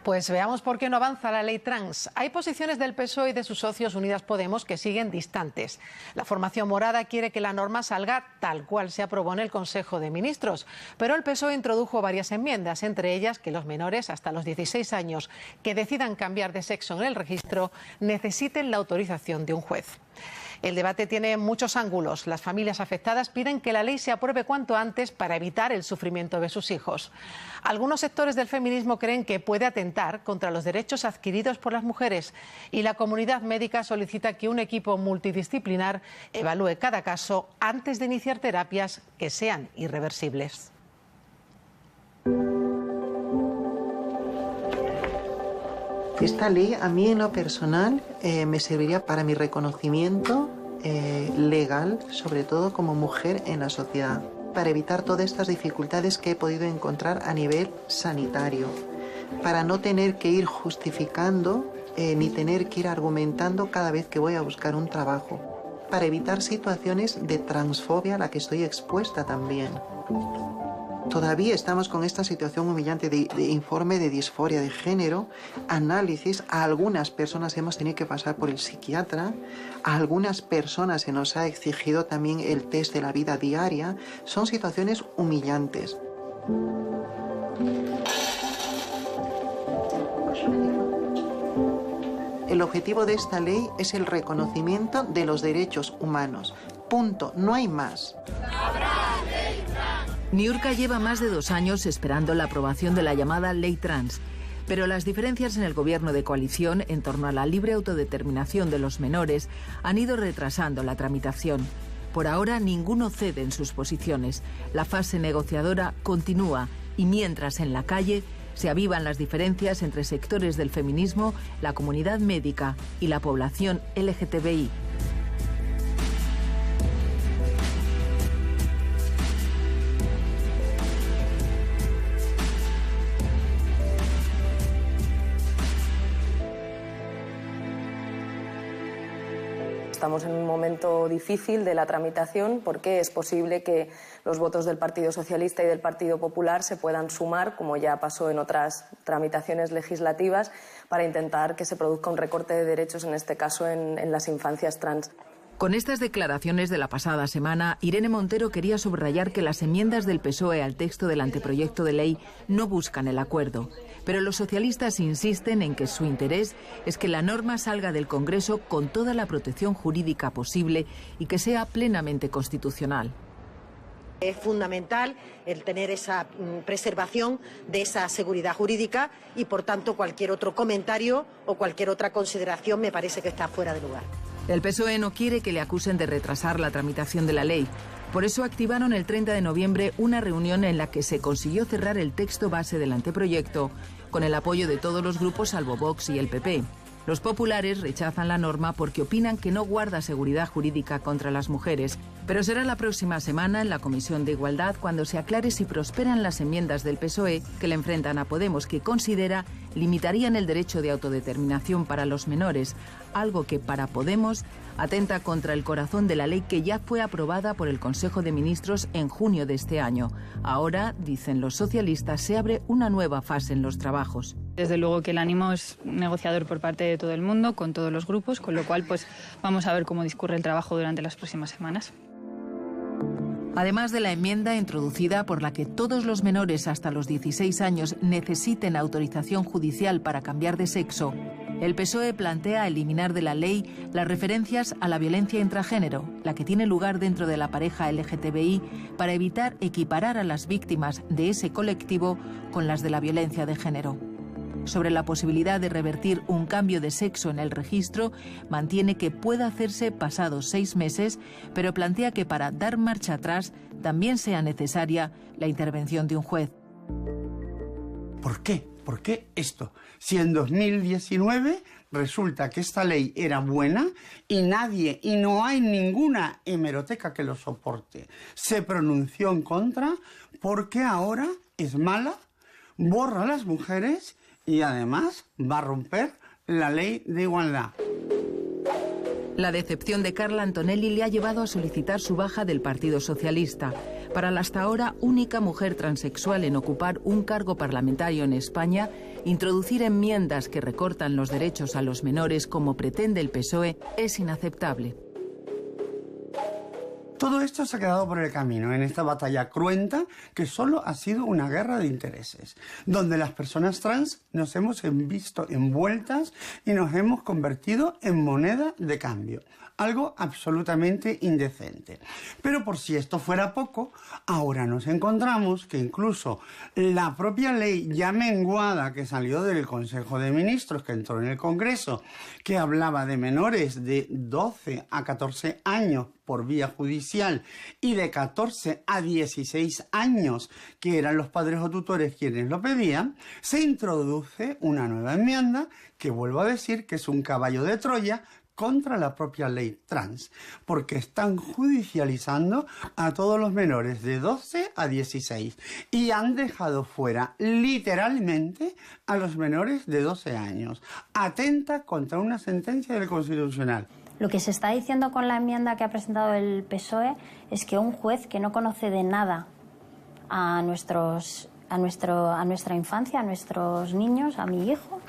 Pues veamos por qué no avanza la ley trans. Hay posiciones del PSOE y de sus socios Unidas Podemos que siguen distantes. La formación morada quiere que la norma salga tal cual se aprobó en el Consejo de Ministros, pero el PSOE introdujo varias enmiendas, entre ellas que los menores hasta los 16 años que decidan cambiar de sexo en el registro necesiten la autorización de un juez. El debate tiene muchos ángulos. Las familias afectadas piden que la ley se apruebe cuanto antes para evitar el sufrimiento de sus hijos. Algunos sectores del feminismo creen que puede atentar contra los derechos adquiridos por las mujeres y la comunidad médica solicita que un equipo multidisciplinar evalúe cada caso antes de iniciar terapias que sean irreversibles. Esta ley a mí en lo personal me serviría para mi reconocimiento legal, sobre todo como mujer en la sociedad, para evitar todas estas dificultades que he podido encontrar a nivel sanitario, para no tener que ir justificando ni tener que ir argumentando cada vez que voy a buscar un trabajo, para evitar situaciones de transfobia a la que estoy expuesta también. Todavía estamos con esta situación humillante de informe de disforia de género, análisis. A algunas personas hemos tenido que pasar por el psiquiatra, a algunas personas se nos ha exigido también el test de la vida diaria. Son situaciones humillantes. El objetivo de esta ley es el reconocimiento de los derechos humanos. Punto. No hay más. Niurka lleva más de 2 años esperando la aprobación de la llamada Ley Trans, pero las diferencias en el gobierno de coalición en torno a la libre autodeterminación de los menores han ido retrasando la tramitación. Por ahora ninguno cede en sus posiciones. La fase negociadora continúa y mientras en la calle se avivan las diferencias entre sectores del feminismo, la comunidad médica y la población LGTBI. Estamos en un momento difícil de la tramitación porque es posible que los votos del Partido Socialista y del Partido Popular se puedan sumar, como ya pasó en otras tramitaciones legislativas, para intentar que se produzca un recorte de derechos, en este caso en las infancias trans. Con estas declaraciones de la pasada semana, Irene Montero quería subrayar que las enmiendas del PSOE al texto del anteproyecto de ley no buscan el acuerdo. Pero los socialistas insisten en que su interés es que la norma salga del Congreso con toda la protección jurídica posible y que sea plenamente constitucional. Es fundamental el tener esa preservación de esa seguridad jurídica y, por tanto, cualquier otro comentario o cualquier otra consideración me parece que está fuera de lugar. El PSOE no quiere que le acusen de retrasar la tramitación de la ley. Por eso activaron el 30 de noviembre una reunión en la que se consiguió cerrar el texto base del anteproyecto con el apoyo de todos los grupos salvo Vox y el PP. Los populares rechazan la norma porque opinan que no guarda seguridad jurídica contra las mujeres. Pero será la próxima semana en la Comisión de Igualdad cuando se aclare si prosperan las enmiendas del PSOE que le enfrentan a Podemos, que considera limitarían el derecho de autodeterminación para los menores, algo que para Podemos atenta contra el corazón de la ley que ya fue aprobada por el Consejo de Ministros en junio de este año. Ahora, dicen los socialistas, se abre una nueva fase en los trabajos. Desde luego que el ánimo es negociador por parte de todo el mundo, con todos los grupos, con lo cual pues vamos a ver cómo discurre el trabajo durante las próximas semanas. Además de la enmienda introducida por la que todos los menores hasta los 16 años necesiten autorización judicial para cambiar de sexo, el PSOE plantea eliminar de la ley las referencias a la violencia intragénero, la que tiene lugar dentro de la pareja LGTBI, para evitar equiparar a las víctimas de ese colectivo con las de la violencia de género. Sobre la posibilidad de revertir un cambio de sexo en el registro, mantiene que puede hacerse pasados 6 meses, pero plantea que para dar marcha atrás también sea necesaria la intervención de un juez. ¿Por qué? ¿Por qué esto? Si en 2019 resulta que esta ley era buena y no hay ninguna hemeroteca que lo soporte, se pronunció en contra, ¿por qué ahora es mala, borra a las mujeres y además va a romper la ley de igualdad? La decepción de Carla Antonelli le ha llevado a solicitar su baja del Partido Socialista. Para la hasta ahora única mujer transexual en ocupar un cargo parlamentario en España, introducir enmiendas que recortan los derechos a los menores como pretende el PSOE es inaceptable. Todo esto se ha quedado por el camino en esta batalla cruenta que solo ha sido una guerra de intereses, donde las personas trans nos hemos visto envueltas y nos hemos convertido en moneda de cambio. Algo absolutamente indecente. Pero por si esto fuera poco, ahora nos encontramos que incluso la propia ley ya menguada que salió del Consejo de Ministros, que entró en el Congreso, que hablaba de menores de 12 a 14 años por vía judicial y de 14 a 16 años, que eran los padres o tutores quienes lo pedían, se introduce una nueva enmienda que, vuelvo a decir, que es un caballo de Troya contra la propia ley trans, porque están judicializando a todos los menores de 12 a 16 y han dejado fuera literalmente a los menores de 12 años. Atenta contra una sentencia del Constitucional. Lo que se está diciendo con la enmienda que ha presentado el PSOE es que un juez que no conoce de nada a nuestra infancia, a nuestros niños, a mi hijo,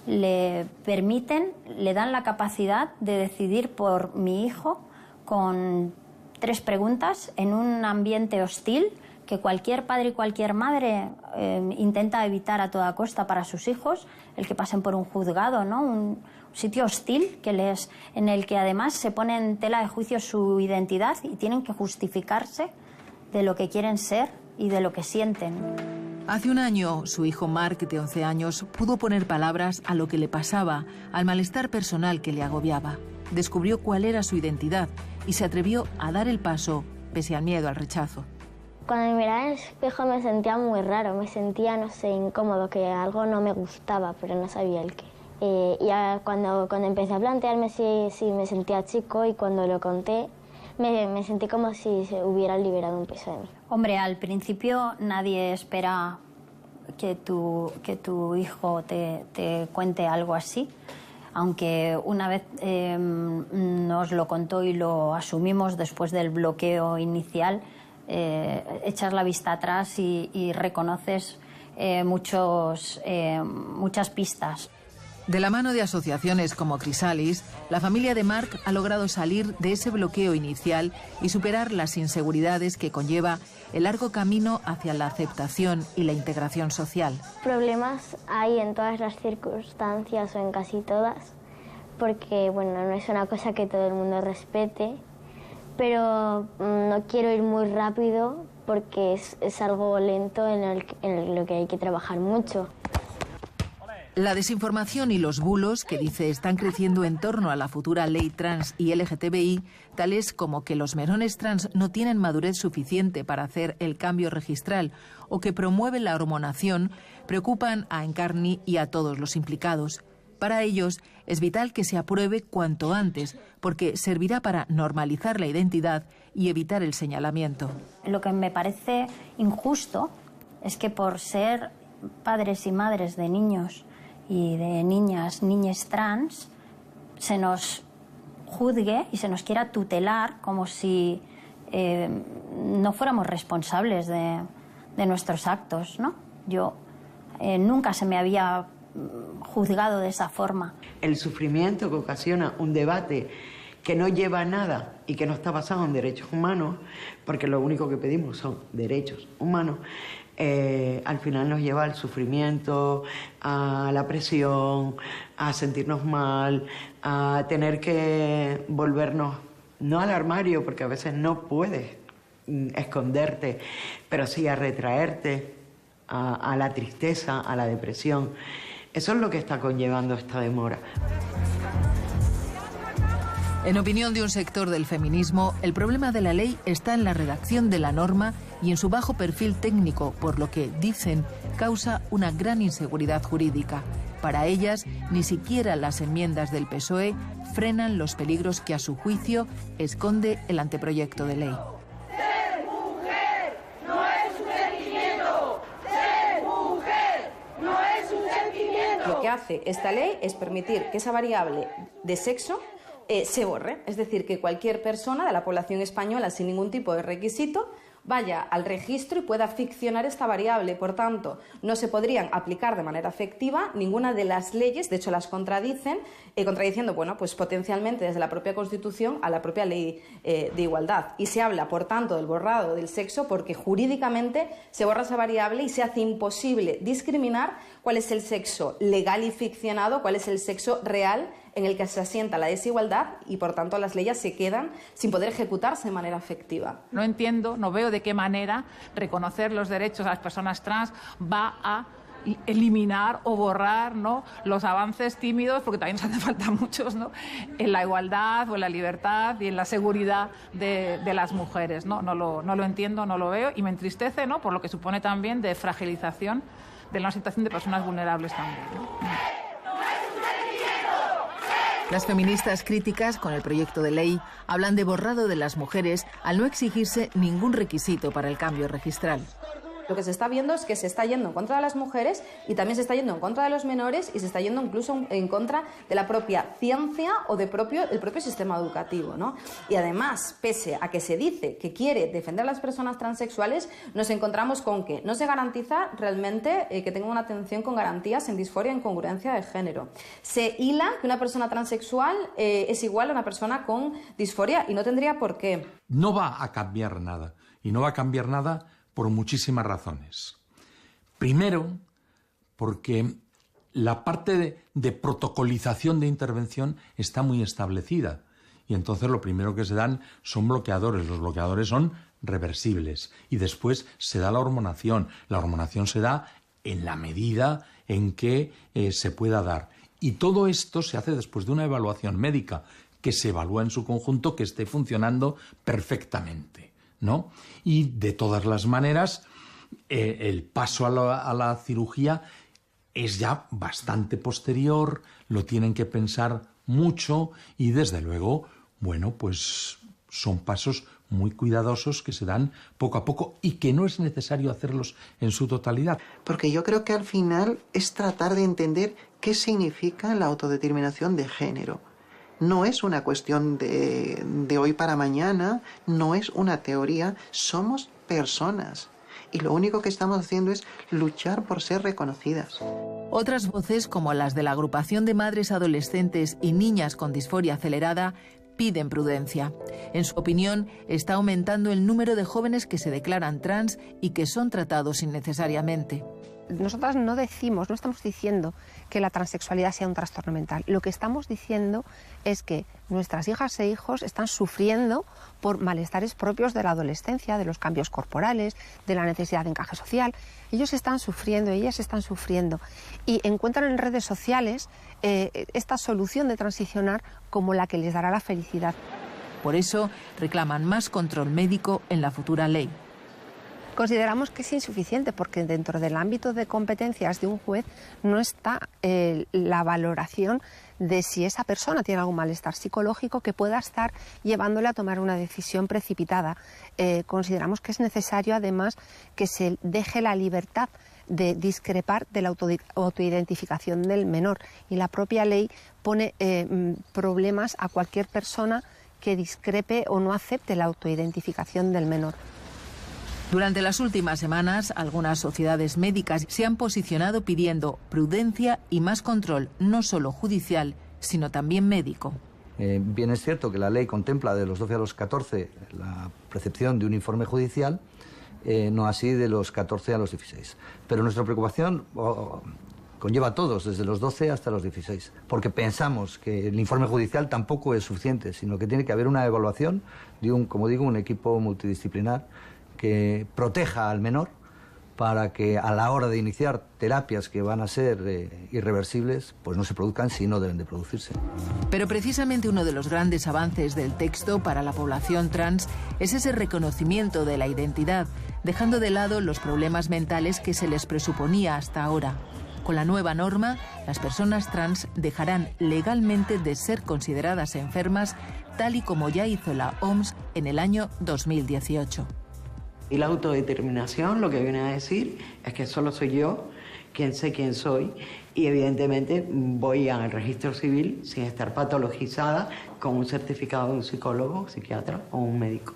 le dan la capacidad de decidir por mi hijo con 3 preguntas en un ambiente hostil que cualquier padre y cualquier madre intenta evitar a toda costa para sus hijos, el que pasen por un juzgado, ¿no? Un sitio hostil en el que además se pone en tela de juicio su identidad y tienen que justificarse de lo que quieren ser y de lo que sienten. Hace un año, su hijo Mark, de 11 años, pudo poner palabras a lo que le pasaba, al malestar personal que le agobiaba. Descubrió cuál era su identidad y se atrevió a dar el paso, pese al miedo al rechazo. Cuando me miraba en el espejo me sentía muy raro, me sentía, no sé, incómodo, que algo no me gustaba, pero no sabía el qué. Y cuando empecé a plantearme si me sentía chico, y cuando lo conté, me sentí como si se hubiera liberado un peso de mí. Hombre, al principio nadie espera que tu hijo te cuente algo así, aunque una vez nos lo contó y lo asumimos después del bloqueo inicial, echas la vista atrás y reconoces muchas pistas. De la mano de asociaciones como Crisalis, la familia de Mark ha logrado salir de ese bloqueo inicial y superar las inseguridades que conlleva el largo camino hacia la aceptación y la integración social. Problemas hay en todas las circunstancias o en casi todas, porque bueno, no es una cosa que todo el mundo respete, pero no quiero ir muy rápido porque es algo lento en lo que hay que trabajar mucho. La desinformación y los bulos que dice están creciendo en torno a la futura ley trans y LGTBI, tales como que los menores trans no tienen madurez suficiente para hacer el cambio registral o que promueven la hormonación, preocupan a Encarni y a todos los implicados. Para ellos es vital que se apruebe cuanto antes, porque servirá para normalizar la identidad y evitar el señalamiento. Lo que me parece injusto es que por ser padres y madres de niños y de niñas trans, se nos juzgue y se nos quiera tutelar como si no fuéramos responsables de nuestros actos, ¿no? Yo nunca se me había juzgado de esa forma. El sufrimiento que ocasiona un debate que no lleva a nada y que no está basado en derechos humanos, porque lo único que pedimos son derechos humanos, al final nos lleva al sufrimiento, a la presión, a sentirnos mal, a tener que volvernos, no al armario, porque a veces no puedes esconderte, pero sí a retraerte, a la tristeza, a la depresión. Eso es lo que está conllevando esta demora. En opinión de un sector del feminismo, el problema de la ley está en la redacción de la norma y en su bajo perfil técnico, por lo que, dicen, causa una gran inseguridad jurídica. Para ellas, ni siquiera las enmiendas del PSOE frenan los peligros que, a su juicio, esconde el anteproyecto de ley. ¡Ser mujer no es un sentimiento! ¡Ser mujer no es un sentimiento! Lo que hace esta ley es permitir que esa variable de sexo se borre, es decir, que cualquier persona de la población española sin ningún tipo de requisito vaya al registro y pueda ficcionar esta variable. Por tanto, no se podrían aplicar de manera efectiva ninguna de las leyes, de hecho las contradicen, contradiciendo, bueno, pues potencialmente desde la propia Constitución a la propia ley de igualdad. Y se habla, por tanto, del borrado del sexo porque jurídicamente se borra esa variable y se hace imposible discriminar cuál es el sexo legal y ficcionado, cuál es el sexo real en el que se asienta la desigualdad y, por tanto, las leyes se quedan sin poder ejecutarse de manera efectiva. No entiendo, no veo de qué manera reconocer los derechos a las personas trans va a eliminar o borrar, ¿no?, los avances tímidos, porque también nos hacen falta muchos, ¿no?, en la igualdad o en la libertad y en la seguridad de las mujeres, ¿no? No lo entiendo, no lo veo y me entristece, ¿no?, por lo que supone también de fragilización de la situación de personas vulnerables también, ¿no? Las feministas críticas con el proyecto de ley hablan de borrado de las mujeres al no exigirse ningún requisito para el cambio registral. Lo que se está viendo es que se está yendo en contra de las mujeres y también se está yendo en contra de los menores y se está yendo incluso en contra de la propia ciencia o del propio sistema educativo, ¿no? Y además, pese a que se dice que quiere defender a las personas transexuales, nos encontramos con que no se garantiza realmente que tengan una atención con garantías en disforia e incongruencia de género. Se hila que una persona transexual es igual a una persona con disforia y no tendría por qué. No va a cambiar nada y no va a cambiar nada por muchísimas razones. Primero, porque la parte de protocolización de intervención está muy establecida y entonces lo primero que se dan son bloqueadores. Los bloqueadores son reversibles y después se da la hormonación. La hormonación se da en la medida en que se pueda dar. Y todo esto se hace después de una evaluación médica que se evalúa en su conjunto que esté funcionando perfectamente, ¿no? Y de todas las maneras, el paso a la cirugía es ya bastante posterior, lo tienen que pensar mucho y desde luego, bueno, pues son pasos muy cuidadosos que se dan poco a poco y que no es necesario hacerlos en su totalidad. Porque yo creo que al final es tratar de entender qué significa la autodeterminación de género. No es una cuestión de hoy para mañana, no es una teoría, somos personas. Y lo único que estamos haciendo es luchar por ser reconocidas. Otras voces, como las de la Agrupación de Madres Adolescentes y Niñas con Disforia Acelerada, piden prudencia. En su opinión, está aumentando el número de jóvenes que se declaran trans y que son tratados innecesariamente. Nosotras no estamos diciendo que la transexualidad sea un trastorno mental. Lo que estamos diciendo es que nuestras hijas e hijos están sufriendo por malestares propios de la adolescencia, de los cambios corporales, de la necesidad de encaje social. Ellos están sufriendo, ellas están sufriendo y encuentran en redes sociales esta solución de transicionar como la que les dará la felicidad. Por eso reclaman más control médico en la futura ley. Consideramos que es insuficiente porque dentro del ámbito de competencias de un juez no está la valoración de si esa persona tiene algún malestar psicológico que pueda estar llevándole a tomar una decisión precipitada. Consideramos que es necesario además que se deje la libertad de discrepar de la autoidentificación del menor y la propia ley pone problemas a cualquier persona que discrepe o no acepte la autoidentificación del menor. Durante las últimas semanas, algunas sociedades médicas se han posicionado pidiendo prudencia y más control, no solo judicial, sino también médico. Bien es cierto que la ley contempla de los 12 a los 14 la precepción de un informe judicial, no así de los 14 a los 16. Pero nuestra preocupación conlleva a todos, desde los 12 hasta los 16, porque pensamos que el informe judicial tampoco es suficiente, sino que tiene que haber una evaluación de un equipo multidisciplinar que proteja al menor para que a la hora de iniciar terapias que van a ser irreversibles, pues no se produzcan si no deben de producirse. Pero precisamente uno de los grandes avances del texto para la población trans es ese reconocimiento de la identidad, dejando de lado los problemas mentales que se les presuponía hasta ahora. Con la nueva norma, las personas trans dejarán legalmente de ser consideradas enfermas, tal y como ya hizo la OMS en el año 2018. Y la autodeterminación lo que viene a decir es que solo soy yo quien sé quién soy y evidentemente voy al registro civil sin estar patologizada con un certificado de un psicólogo, psiquiatra o un médico.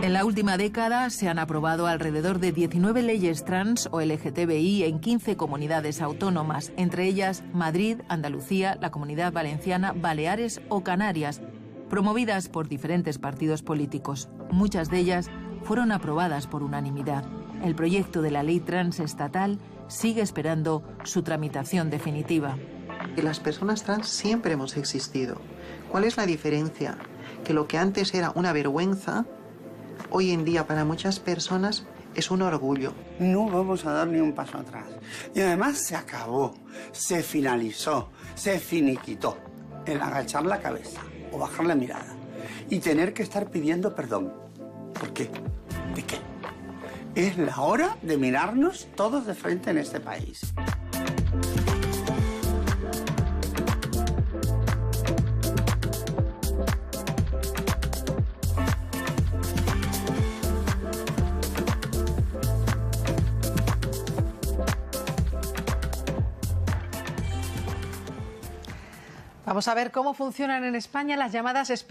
En la última década se han aprobado alrededor de 19 leyes trans o LGTBI en 15 comunidades autónomas, entre ellas Madrid, Andalucía, la Comunidad Valenciana, Baleares o Canarias, promovidas por diferentes partidos políticos. Muchas de ellas fueron aprobadas por unanimidad. El proyecto de la ley trans estatal sigue esperando su tramitación definitiva. Y las personas trans siempre hemos existido. ¿Cuál es la diferencia? Que lo que antes era una vergüenza, hoy en día para muchas personas es un orgullo. No vamos a dar ni un paso atrás. Y además se acabó, se finalizó, se finiquitó el agachar la cabeza o bajar la mirada y tener que estar pidiendo perdón. ¿Por qué? ¿De qué? Es la hora de mirarnos todos de frente en este país. Vamos a ver cómo funcionan en España las llamadas